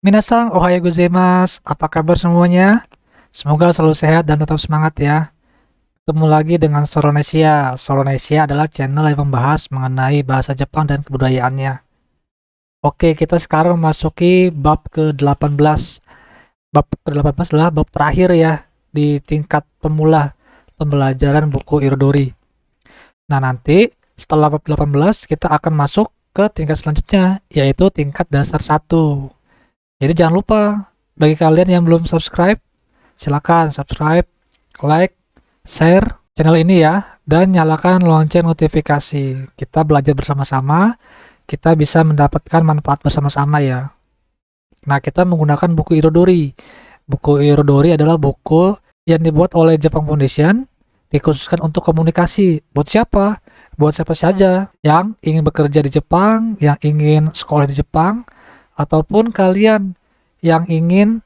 Minasang ohayo gozaimasu. Apa kabar semuanya? Semoga selalu sehat dan tetap semangat ya. Ketemu lagi dengan Soronesia. Soronesia adalah channel yang membahas mengenai bahasa Jepang dan kebudayaannya. Oke, kita sekarang memasuki bab ke-18. Bab ke-18 adalah bab terakhir ya di tingkat pemula pembelajaran buku Irodori. Nah, nanti setelah bab 18 kita akan masuk ke tingkat selanjutnya, yaitu tingkat dasar 1. Jadi jangan lupa, bagi kalian yang belum subscribe, silakan subscribe, like, share channel ini ya, dan nyalakan lonceng notifikasi. Kita belajar bersama-sama, kita bisa mendapatkan manfaat bersama-sama ya. Nah, kita menggunakan buku Irodori. Buku Irodori adalah buku yang dibuat oleh Japan Foundation, dikhususkan untuk komunikasi. Buat siapa? Buat siapa saja yang ingin bekerja di Jepang, yang ingin sekolah di Jepang, ataupun kalian yang ingin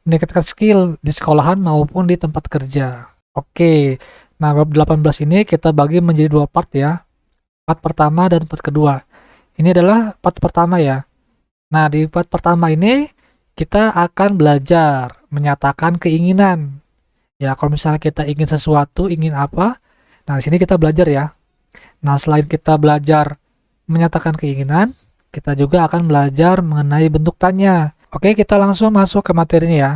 meningkatkan skill di sekolahan maupun di tempat kerja. Oke, nah bab 18 ini kita bagi menjadi 2 part ya. Part pertama dan part kedua. Ini adalah part pertama ya. Nah, di part pertama ini kita akan belajar menyatakan keinginan. Ya, kalau misalnya kita ingin sesuatu, ingin apa? Nah, di sini kita belajar ya. Nah, selain kita belajar menyatakan keinginan, kita juga akan belajar mengenai bentuk tanya. Oke, kita langsung masuk ke materinya ya.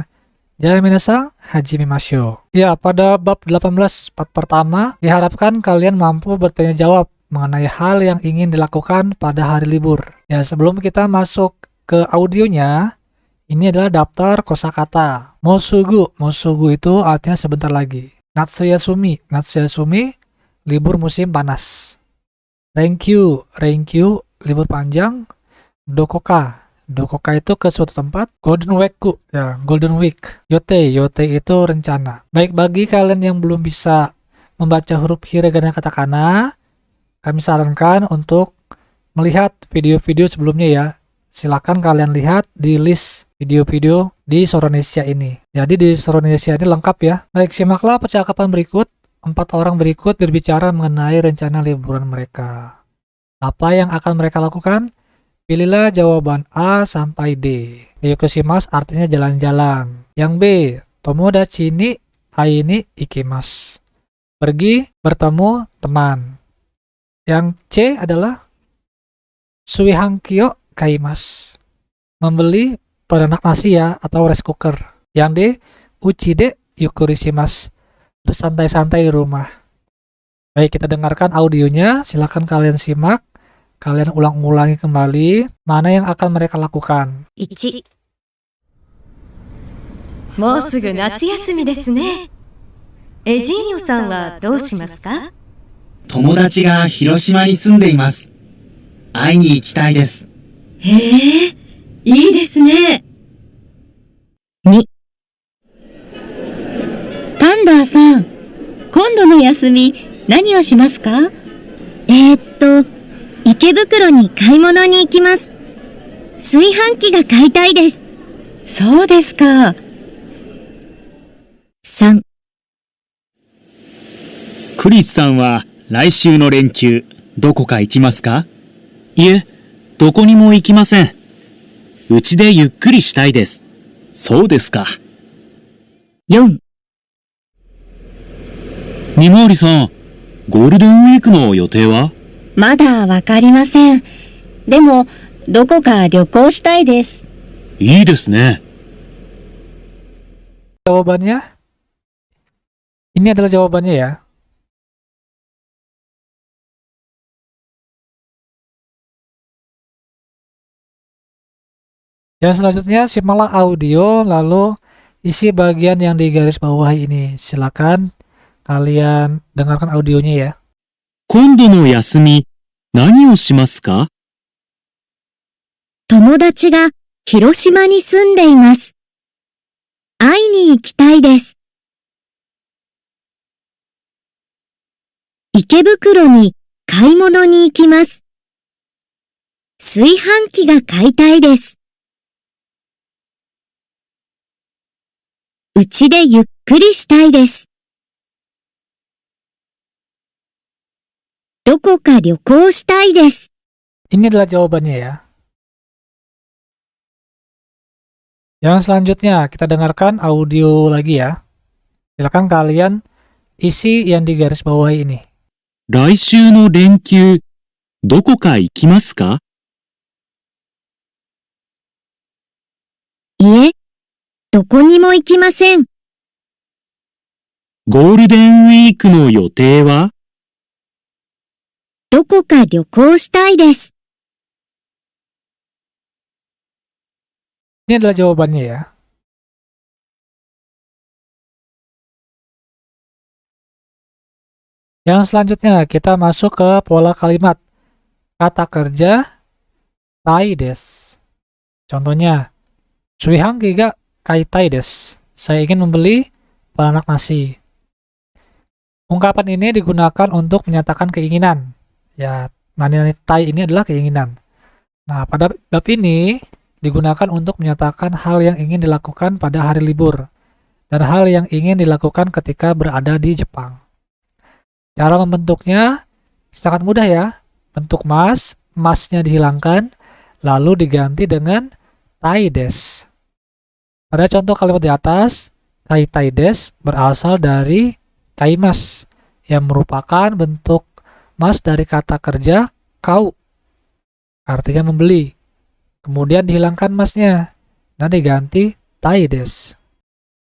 Jadi minasang, hajimemashou. Ya, pada bab 18 part pertama, diharapkan kalian mampu bertanya jawab mengenai hal yang ingin dilakukan pada hari libur. Ya, sebelum kita masuk ke audionya, ini adalah daftar kosakata. Mosugu. Mosugu itu artinya sebentar lagi. Natsuyasumi. Natsuyasumi, libur musim panas. Renkyu. Renkyu, libur panjang. Dokoka. Dokoka itu ke suatu tempat. Golden Weekku. Ya, Golden Week. Yote. Yote itu rencana. Baik, bagi kalian yang belum bisa membaca huruf hiragana katakana, kami sarankan untuk melihat video-video sebelumnya ya. Silakan kalian lihat di list video-video di Soronesia ini. Jadi di Soronesia ini lengkap ya. Baik, simaklah percakapan berikut. 4 orang berikut berbicara mengenai rencana liburan mereka. Apa yang akan mereka lakukan? Pilihlah jawaban A sampai D. Yokushimasu artinya jalan-jalan. Yang B, tomodachi ni ai ni ikimasu. Pergi, bertemu, teman. Yang C adalah suihankyo kaimasu. Membeli perenak nasi ya, atau rice cooker. Yang D, uchi de yukurishimasu. Bersantai-santai di rumah. Baik, kita dengarkan audionya. Silakan kalian simak. Kalian ulang-ulangi kembali mana yang akan mereka lakukan. 1、もうすぐ夏休みですね。エジーニョさんはどうしますか？友達が広島に住んでいます。会いに行きたいです。へえ、いいですね。2、タンダーさん、今度の休み何をしますか？池袋に買い物に行きます。炊飯器が買いたいです。そうですか。3、クリスさんは来週の連休、どこか行きますか？いえ、どこにも行きません。うちでゆっくりしたいです。そうですか。4、見回りさん、ゴールデンウィークの予定は？まだわかりません。でも、どこか旅行したいです。いいですね。Jawabannya? Ini adalah jawabannya ya. Yang selanjutnya, simaklah audio, lalu isi bagian yang di garis bawah ini. Silakan kalian dengarkan audionya ya. 今度の休み、何をしますか？友達が広島に住んでいます。会いに行きたいです。池袋に買い物に行きます。炊飯器が買いたいです。うちでゆっくりしたいです。どこか旅行したいです。 Ini adalah jawabannya ya. Yang selanjutnya kita dengarkan audio lagi ya. Silakan kalian isi yang digarisbawahi ini. 来週の連休、どこか行きますか？いえ、どこにも行きません。ゴールデンウィークの予定は？どこか旅行したいです。Ini adalah jawabannya ya. Yang selanjutnya kita masuk ke pola kalimat. Kata kerja tai desu. Contohnya, suihanki ga kaitai desu. Saya ingin membeli penanak nasi. Ungkapan ini digunakan untuk menyatakan keinginan. Ya, nani-nani tai ini adalah keinginan. Nah, pada bab ini digunakan untuk menyatakan hal yang ingin dilakukan pada hari libur dan hal yang ingin dilakukan ketika berada di Jepang. Cara membentuknya sangat mudah ya. Bentuk mas, masnya dihilangkan, lalu diganti dengan tai desu. Pada contoh kalimat di atas, kaitai desu berasal dari kaimas, yang merupakan bentuk mas dari kata kerja kau, artinya membeli. Kemudian dihilangkan masnya dan diganti tai desu.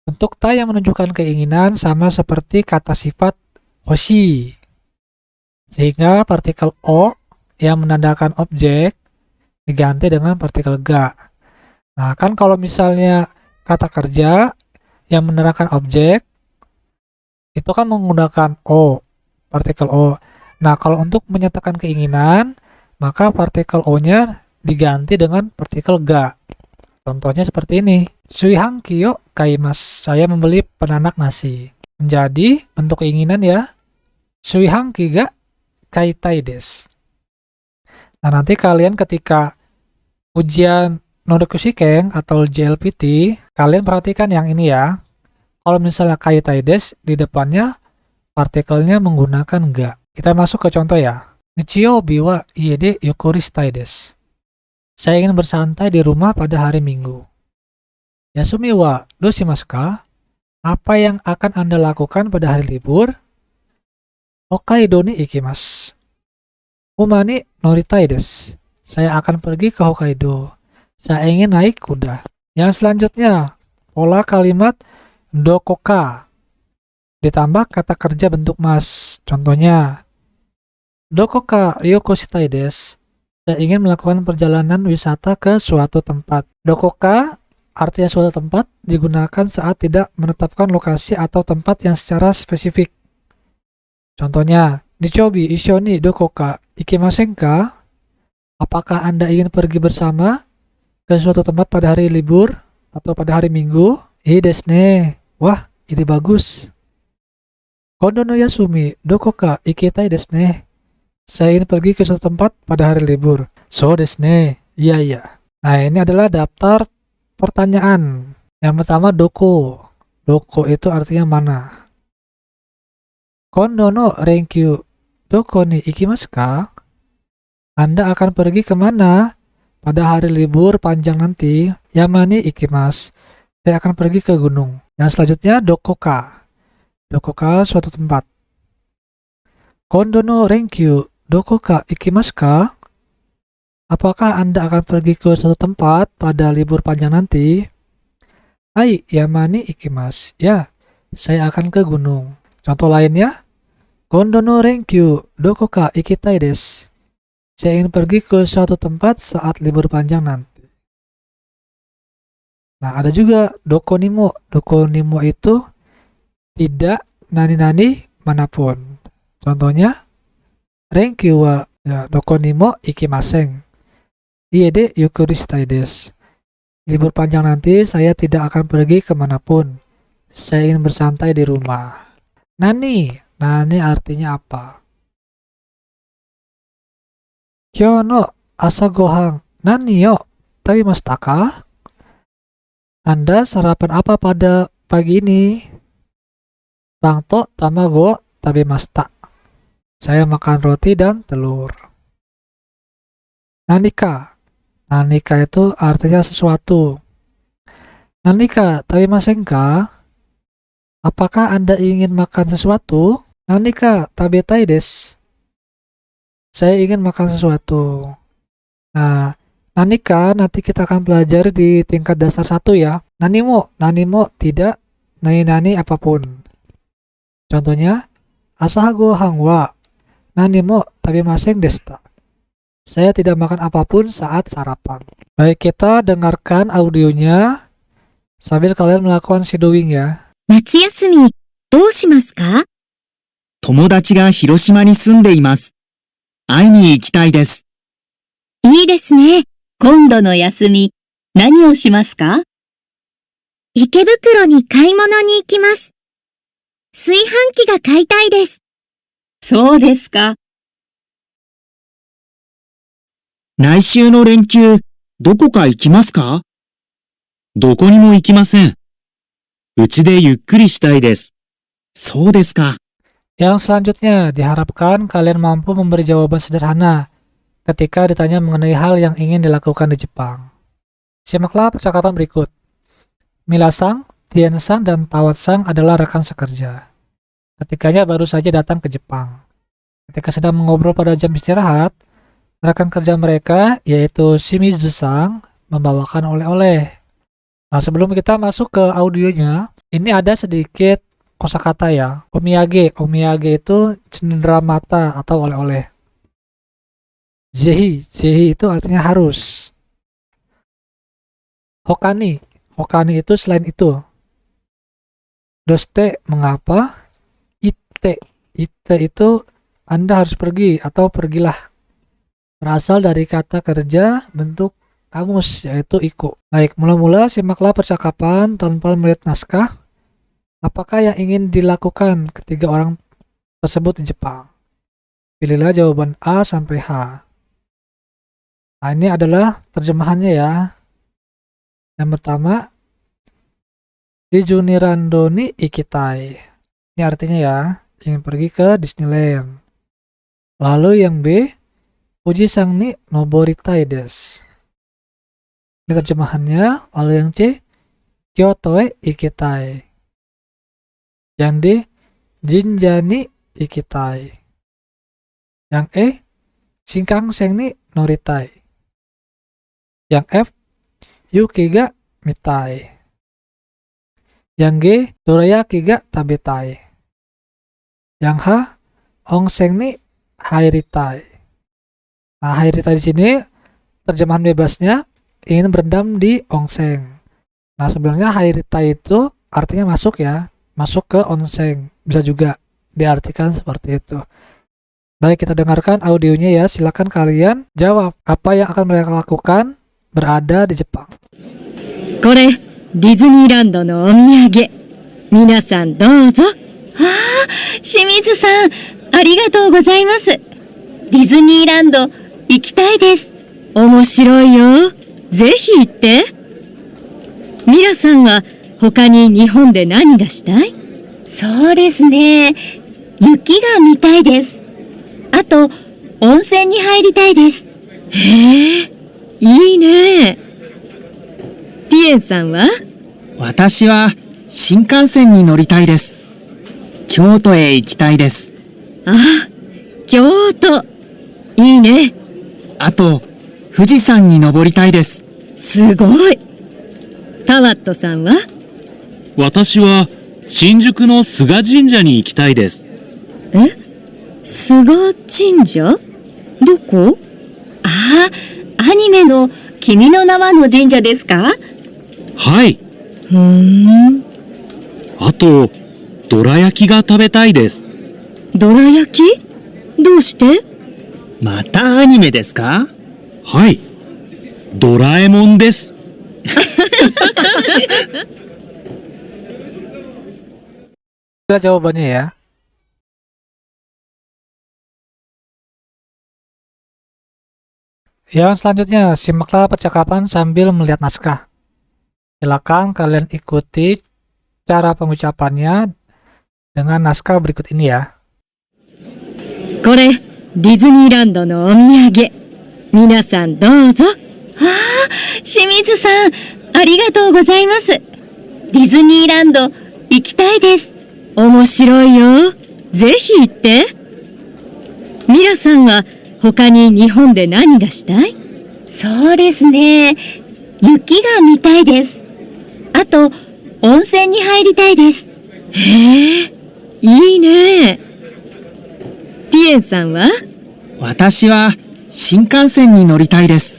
Bentuk tai yang menunjukkan keinginan sama seperti kata sifat hoshi, sehingga partikel o yang menandakan objek diganti dengan partikel ga. Nah, kan kalau misalnya kata kerja yang menerangkan objek itu kan menggunakan o, partikel o. Nah, kalau untuk menyatakan keinginan, maka partikel o-nya diganti dengan partikel ga. Contohnya seperti ini. Suihanki yo kaimasu. Saya membeli penanak nasi. Menjadi bentuk keinginan ya. Suihanki ga kaitai desu. Nah, nanti kalian ketika ujian Nodokushiken atau JLPT, kalian perhatikan yang ini ya. Kalau misalnya kaitai desu, di depannya partikelnya menggunakan ga. Kita masuk ke contoh ya. Nichiyoubi wa ie de yukuri shitai desu. Saya ingin bersantai di rumah pada hari Minggu. Yasumi wa do shimasu ka? Apa yang akan Anda lakukan pada hari libur? Hokkaido ni ikimasu. Uma ni noritai desu. Saya akan pergi ke Hokkaido. Saya ingin naik kuda. Yang selanjutnya, pola kalimat dokoka ditambah kata kerja bentuk mas. Contohnya, dokoka ryoko shitai desu. Saya ingin melakukan perjalanan wisata ke suatu tempat. Dokoka artinya suatu tempat digunakan saat tidak menetapkan lokasi atau tempat yang secara spesifik. Contohnya, Nichoubi issho ni dokoka ikimasen ka? Apakah Anda ingin pergi bersama ke suatu tempat pada hari libur atau pada hari Minggu? Ii desu ne. Wah, ide bagus. Kondo no yasumi dokoka ikitai desu ne. Saya ingin pergi ke suatu tempat pada hari libur. So desu ne. Iya, iya. Nah, ini adalah daftar pertanyaan. Yang pertama, doko. Doko itu artinya mana. Kondo no renkyu doko ni ikimasu ka? Anda akan pergi kemana pada hari libur panjang nanti? Yama ni ikimasu. Saya akan pergi ke gunung. Yang selanjutnya, dokoka. Dokoka suatu tempat. Kondo no renkyu dokoka ikimasu ka? Apakah Anda akan pergi ke suatu tempat pada libur panjang nanti? Hai, yama ni ikimasu. Ya, saya akan ke gunung. Contoh lainnya, Kondo no renkyu dokoka ikitai desu. Saya ingin pergi ke suatu tempat saat libur panjang nanti. Nah, ada juga dokonimo. Dokonimo itu tidak nani-nani manapun. Contohnya, renkyu wa ya, dokonimo ikimasen. Ie de yukuri shitai desu. Libur panjang nanti saya tidak akan pergi kemanapun. Saya ingin bersantai di rumah. Nani artinya apa? Kyou no asa gohan nani yo tabemashita ka? Anda sarapan apa pada pagi ini? Pang to tamago tabemashita. Saya makan roti dan telur. Nanika. Nanika itu artinya sesuatu. Nanika tabemasen ka? Apakah Anda ingin makan sesuatu? Nanika tabetai desu. Saya ingin makan sesuatu. Nah, nanika nanti kita akan pelajari di tingkat dasar 1 ya. Nanimo tidak, nani apapun. Contohnya, asaha gohan wa nanimo tabemasen desu ta. Saya tidak makan apapun saat sarapan. Baik, kita dengarkan audionya sambil kalian melakukan shadowing ya. 夏休み、どうしますか？友達が広島に住んでいます。会いに行きたいです。いいですね。今度の休み、何をしますか？池袋に買い物に行きます。炊飯器が買いたいです。そうですか。来週の連休、どこか行きますか？どこにも行きません。うちでゆっくりしたいです。そうですか。Yang selanjutnya, diharapkan kalian mampu memberi jawaban sederhana ketika ditanya mengenai hal yang ingin dilakukan di Jepang. Simaklah percakapan berikut. Milasang, Tien-san, dan Tawat-san adalah rekan sekerja. Ketikanya baru saja datang ke Jepang. Ketika sedang mengobrol pada jam istirahat, rekan kerja mereka, yaitu Shimizu-san, membawakan oleh-oleh. Nah, sebelum kita masuk ke audionya, ini ada sedikit kosakata ya. Omiyage itu cenderamata atau oleh-oleh. Zehi itu artinya harus. Hokani itu selain itu. Doste mengapa? Ite itu Anda harus pergi atau pergilah. Berasal dari kata kerja bentuk kamus, yaitu iku. Baik, mula-mula simaklah percakapan tanpa melihat naskah. Apakah yang ingin dilakukan ketiga orang tersebut di Jepang? Pilihlah jawaban A sampai H. Nah, ini adalah terjemahannya ya. Yang pertama, Dijunirando ni ikitai. Ini artinya ya, ingin pergi ke Disneyland. Lalu yang B, Fujisang ni noboritai desu. Ini terjemahannya. Lalu yang C, Kyoto e ikitai. Yang D, Jinja ni ikitai. Yang E, Shinkansen ni noritai. Yang F, Yuki ga mitai. Yang G, Dorayaki ga tabetai. Yang H, Onsen ni hairitai. Nah, hairitai di sini terjemahan bebasnya ingin berendam di onsen. Nah, sebenarnya hairitai itu artinya masuk ya, masuk ke onsen. Bisa juga diartikan seperti itu. Baik, kita dengarkan audionya ya. Silakan kalian jawab apa yang akan mereka lakukan berada di Jepang. これ、ディズニーランドのお土産。皆さんどうぞ。清水さん、ありがとうございます。ディズニーランド、行きたいです。面白いよ。ぜひ行って。ミラさんは他に日本で何がしたい？そうですね。雪が見たいです。あと、温泉に入りたいです。へえ、いいね。ティエンさんは？私は新幹線に乗りたいです。京都へ行きたいです。あ、京都。いいね。あと、富士山に登りたいです。すごい。タワットさんは？私は新宿の菅神社に行きたいです。え？菅神社？どこ？あ、アニメの君の名はの神社ですか？はい。あと、どら焼きが食べたいです。どら焼き？どうして？またアニメですか？はい。ドラえもんです。Kita jawabannya ya. Yang selanjutnya, simaklah percakapan sambil melihat naskah. Silakan kalian ikuti cara pengucapannya dengan naskah berikut ini ya. これ、ディズニーランドのお土産。皆さんどうぞ。清水さん、ありがとうございます。ィズニーランド行きたいです。面白いよ。ぜひ行って。ミラさんは他に日本で何がしたい？そうですね。雪が見たいです。あと、温泉に入りたいです。へえ、いいね。ピエンさんは？私は新幹線に乗りたいです。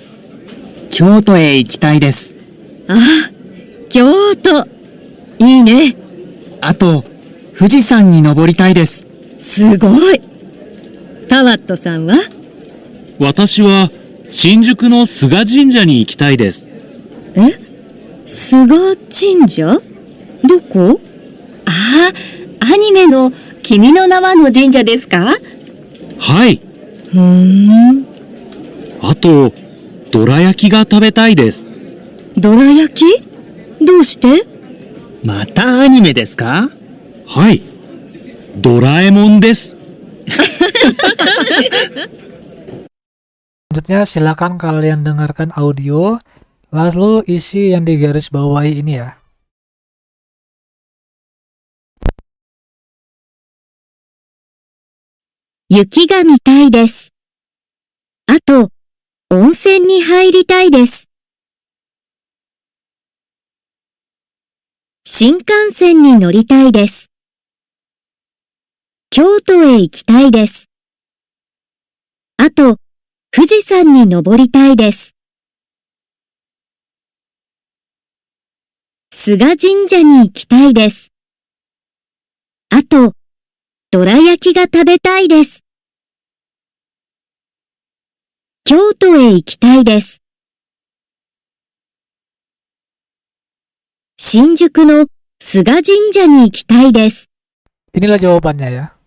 京都へ行きたいです。あ、京都。いいね。あと、富士山に登りたいです。すごい。タワットさんは？私は新宿の菅神社に行きたいです。え？菅神社？どこ？ああ、アニメの君の名はの神社ですか？はい。ふーん。あと、どら焼きが食べたいです。どら焼き？どうして？またアニメですか？はい。ドラえもんです。 Selanjutnya silakan kalian dengarkan audio, lalu isi yang digaris bawahi ini ya. 雪が見たいです。あと、温泉に入りたいです。新幹線に乗りたいです。京都へ行きたいです。あと、富士山に登りたいです。菅神社に行きたいです。あと、どら焼きが食べたいです。京都へ行きたいです。新宿の菅神社に行きたいです。Inilah jawabannya ya.